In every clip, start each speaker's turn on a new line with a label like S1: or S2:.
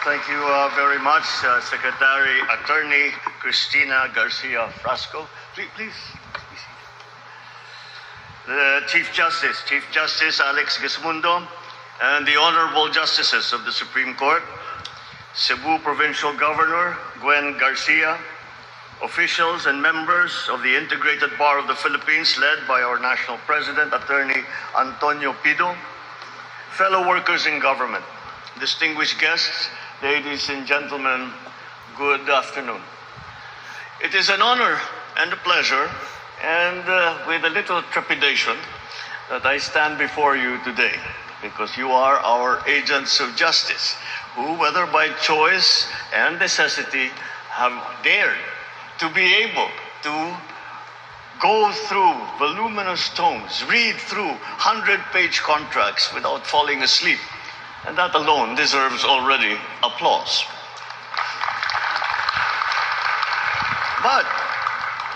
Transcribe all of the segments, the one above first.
S1: Thank you very much, Secretary Attorney Cristina Garcia Frasco. Please. The Chief Justice Alex Gismundo, and the Honorable Justices of the Supreme Court, Cebu Provincial Governor Gwen Garcia, officials and members of the Integrated Bar of the Philippines led by our National President, Attorney Antonio Pido, fellow workers in government, distinguished guests, ladies and gentlemen, good afternoon. It is an honor and a pleasure, and with a little trepidation, that I stand before you today, because you are our agents of justice, who, whether by choice and necessity, have dared to be able to go through voluminous tomes, read through 100-page contracts without falling asleep. And that alone deserves already applause. But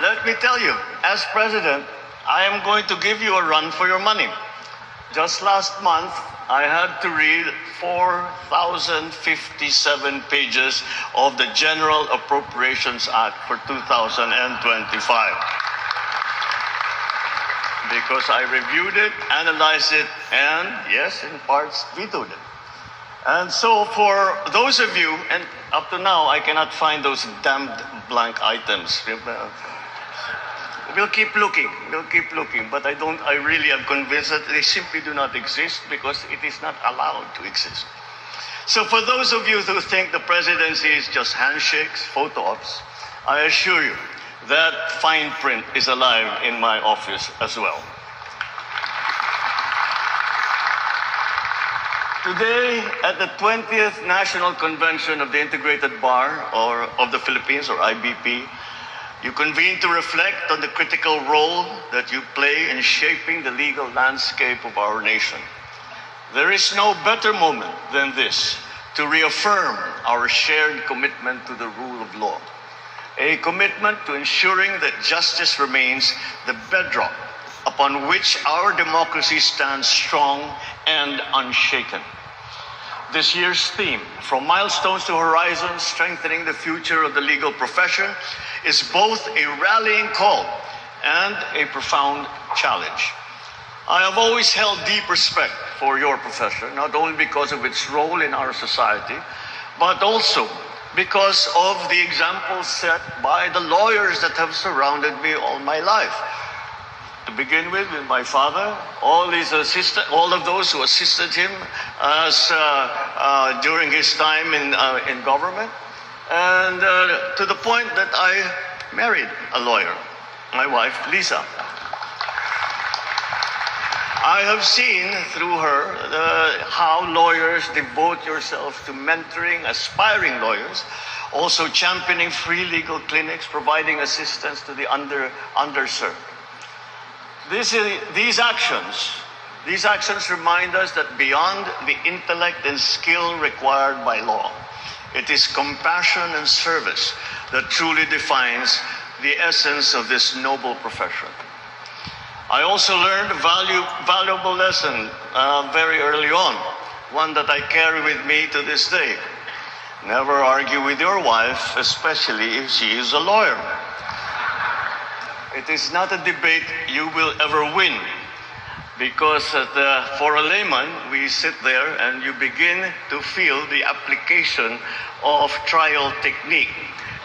S1: let me tell you, as president, I am going to give you a run for your money. Just last month, I had to read 4,057 pages of the General Appropriations Act for 2025. Because I reviewed it, analyzed it, and yes, in parts, vetoed it. And so for those of you, and up to now, I cannot find those damned blank items. We'll keep looking, but I really am convinced that they simply do not exist because it is not allowed to exist. So for those of you who think the presidency is just handshakes, photo ops, I assure you that fine print is alive in my office as well. Today, at the 20th National Convention of the Integrated Bar of the Philippines, or IBP, you convene to reflect on the critical role that you play in shaping the legal landscape of our nation. There is no better moment than this to reaffirm our shared commitment to the rule of law, a commitment to ensuring that justice remains the bedrock upon which our democracy stands strong and unshaken. This year's theme, From Milestones to Horizons, Strengthening the Future of the Legal Profession, is both a rallying call and a profound challenge. I have always held deep respect for your profession, not only because of its role in our society, but also because of the examples set by the lawyers that have surrounded me all my life. To begin with my father, all of those who assisted him during his time in government, and to the point that I married a lawyer, my wife, Lisa. I have seen through her how lawyers devote yourselves to mentoring aspiring lawyers, also championing free legal clinics, providing assistance to the underserved. These actions remind us that beyond the intellect and skill required by law, it is compassion and service that truly defines the essence of this noble profession. I also learned a valuable lesson very early on, one that I carry with me to this day. Never argue with your wife, especially if she is a lawyer. It is not a debate you will ever win, because for a layman, we sit there and you begin to feel the application of trial technique,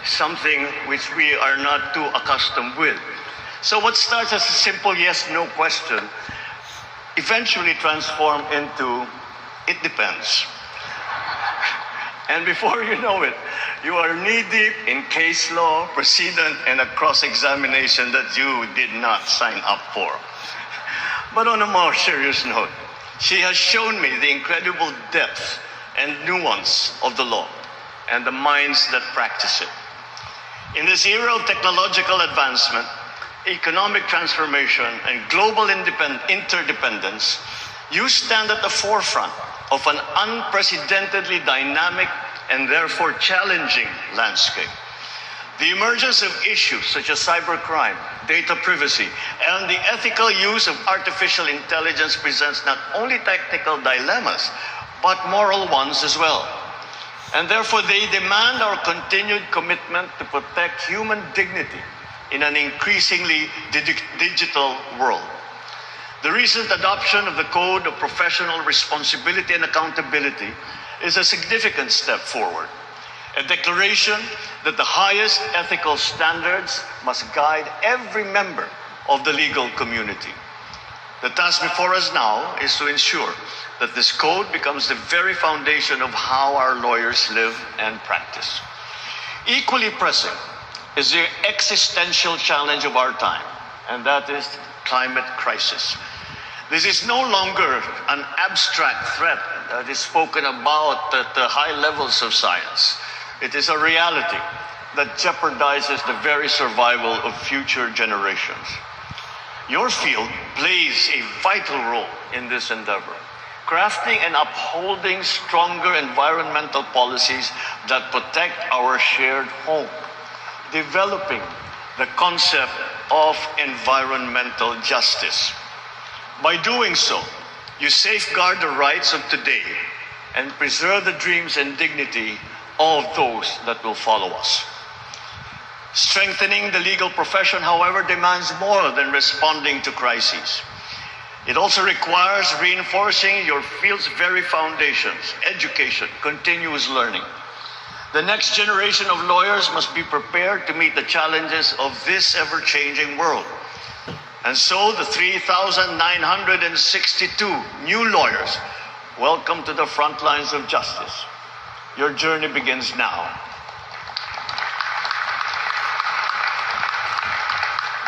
S1: something which we are not too accustomed with. So what starts as a simple yes-no question eventually transforms into, it depends. And before you know it, you are knee-deep in case law, precedent, and a cross-examination that you did not sign up for. But on a more serious note, she has shown me the incredible depth and nuance of the law and the minds that practice it. In this era of technological advancement, economic transformation, and global interdependence, you stand at the forefront of an unprecedentedly dynamic and therefore challenging landscape. The emergence of issues such as cybercrime, data privacy, and the ethical use of artificial intelligence presents not only technical dilemmas, but moral ones as well. And therefore, they demand our continued commitment to protect human dignity in an increasingly digital world. The recent adoption of the Code of Professional Responsibility and Accountability is a significant step forward, a declaration that the highest ethical standards must guide every member of the legal community. The task before us now is to ensure that this code becomes the very foundation of how our lawyers live and practice. Equally pressing is the existential challenge of our time, and that is climate crisis. This is no longer an abstract threat that is spoken about at the high levels of science. It is a reality that jeopardizes the very survival of future generations. Your field plays a vital role in this endeavor, crafting and upholding stronger environmental policies that protect our shared home, developing the concept of environmental justice. By doing so, you safeguard the rights of today and preserve the dreams and dignity of those that will follow us. Strengthening the legal profession, however, demands more than responding to crises. It also requires reinforcing your field's very foundations, education, continuous learning. The next generation of lawyers must be prepared to meet the challenges of this ever-changing world. And so the 3,962 new lawyers, welcome to the front lines of justice. Your journey begins now.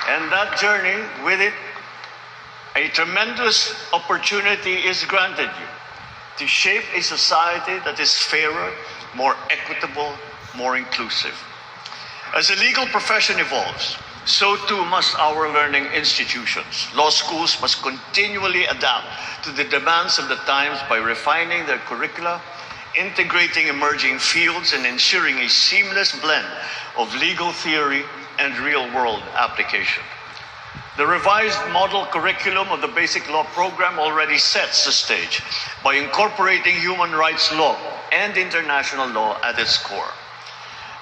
S1: And that journey, with it, a tremendous opportunity is granted you to shape a society that is fairer, more equitable, more inclusive. As the legal profession evolves, so too must our learning institutions. Law schools must continually adapt to the demands of the times by refining their curricula, integrating emerging fields, and ensuring a seamless blend of legal theory and real-world application. The revised model curriculum of the Basic Law program already sets the stage by incorporating human rights law and international law at its core.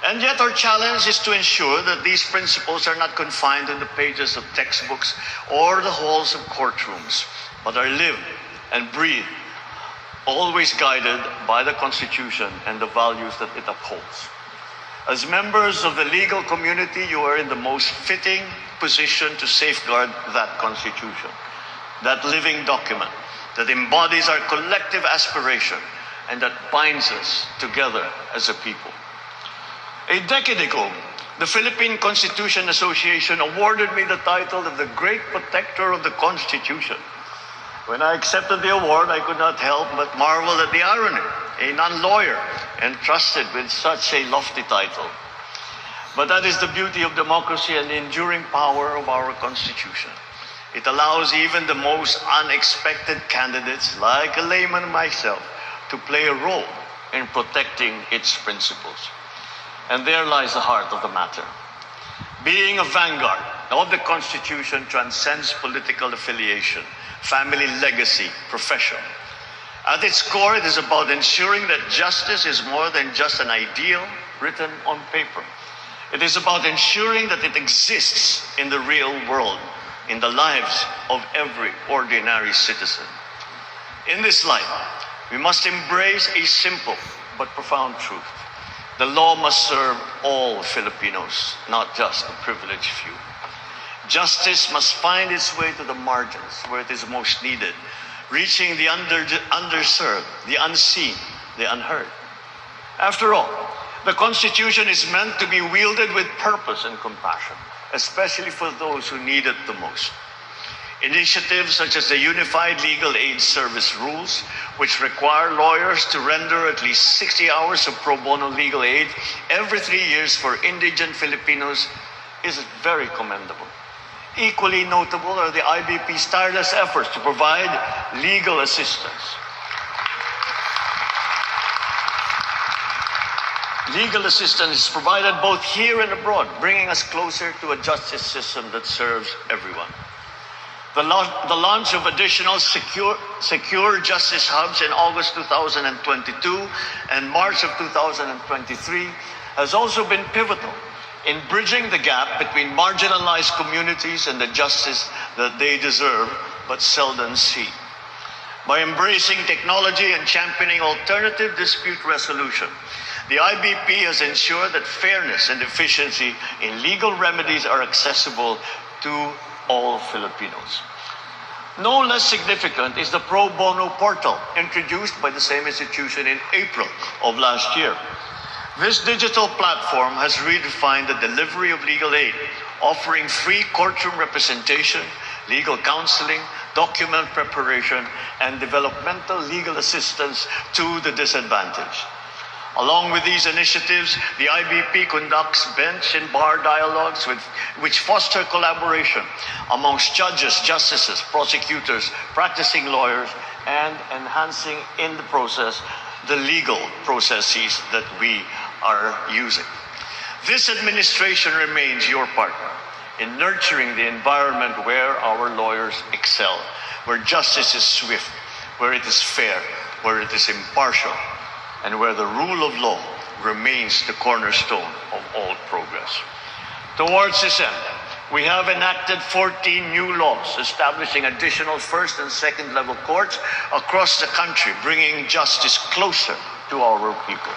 S1: And yet our challenge is to ensure that these principles are not confined in the pages of textbooks or the halls of courtrooms, but are lived and breathed, always guided by the Constitution and the values that it upholds. As members of the legal community, you are in the most fitting position to safeguard that Constitution, that living document that embodies our collective aspiration and that binds us together as a people. A decade ago, the Philippine Constitution Association awarded me the title of the Great Protector of the Constitution. When I accepted the award, I could not help but marvel at the irony, a non-lawyer entrusted with such a lofty title. But that is the beauty of democracy and the enduring power of our Constitution. It allows even the most unexpected candidates, like a layman myself, to play a role in protecting its principles. And there lies the heart of the matter. Being a vanguard of the Constitution transcends political affiliation, family legacy, profession. At its core, it is about ensuring that justice is more than just an ideal written on paper. It is about ensuring that it exists in the real world, in the lives of every ordinary citizen. In this light, we must embrace a simple but profound truth. The law must serve all Filipinos, not just the privileged few. Justice must find its way to the margins where it is most needed, reaching the underserved, the unseen, the unheard. After all, the Constitution is meant to be wielded with purpose and compassion, especially for those who need it the most. Initiatives such as the Unified Legal Aid Service rules, which require lawyers to render at least 60 hours of pro bono legal aid every 3 years for indigent Filipinos, is very commendable. Equally notable are the IBP's tireless efforts to provide legal assistance. Legal assistance is provided both here and abroad, bringing us closer to a justice system that serves everyone. The launch of additional secure justice hubs in August 2022 and March of 2023 has also been pivotal in bridging the gap between marginalized communities and the justice that they deserve but seldom see. By embracing technology and championing alternative dispute resolution, the IBP has ensured that fairness and efficiency in legal remedies are accessible to all Filipinos. No less significant is the Pro Bono portal introduced by the same institution in April of last year. This digital platform has redefined the delivery of legal aid, offering free courtroom representation, legal counseling, document preparation, and developmental legal assistance to the disadvantaged. Along with these initiatives, the IBP conducts bench and bar dialogues which foster collaboration amongst judges, justices, prosecutors, practicing lawyers, and enhancing in the process the legal processes that we are using. This administration remains your partner in nurturing the environment where our lawyers excel, where justice is swift, where it is fair, where it is impartial, and where the rule of law remains the cornerstone of all progress. Towards this end, we have enacted 14 new laws establishing additional first and second level courts across the country, bringing justice closer to our people.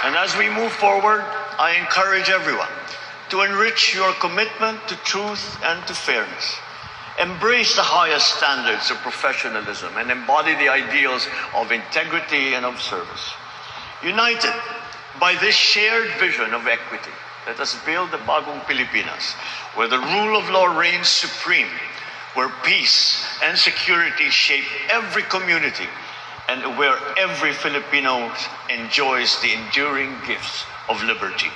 S1: And as we move forward, I encourage everyone to enrich your commitment to truth and to fairness. Embrace the highest standards of professionalism and embody the ideals of integrity and of service. United by this shared vision of equity, let us build the bagong Pilipinas, where the rule of law reigns supreme, where peace and security shape every community, and where every Filipino enjoys the enduring gifts of liberty.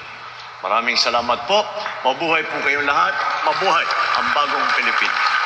S1: Maraming salamat po. Mabuhay po kayong lahat. Mabuhay ang bagong Pilipinas.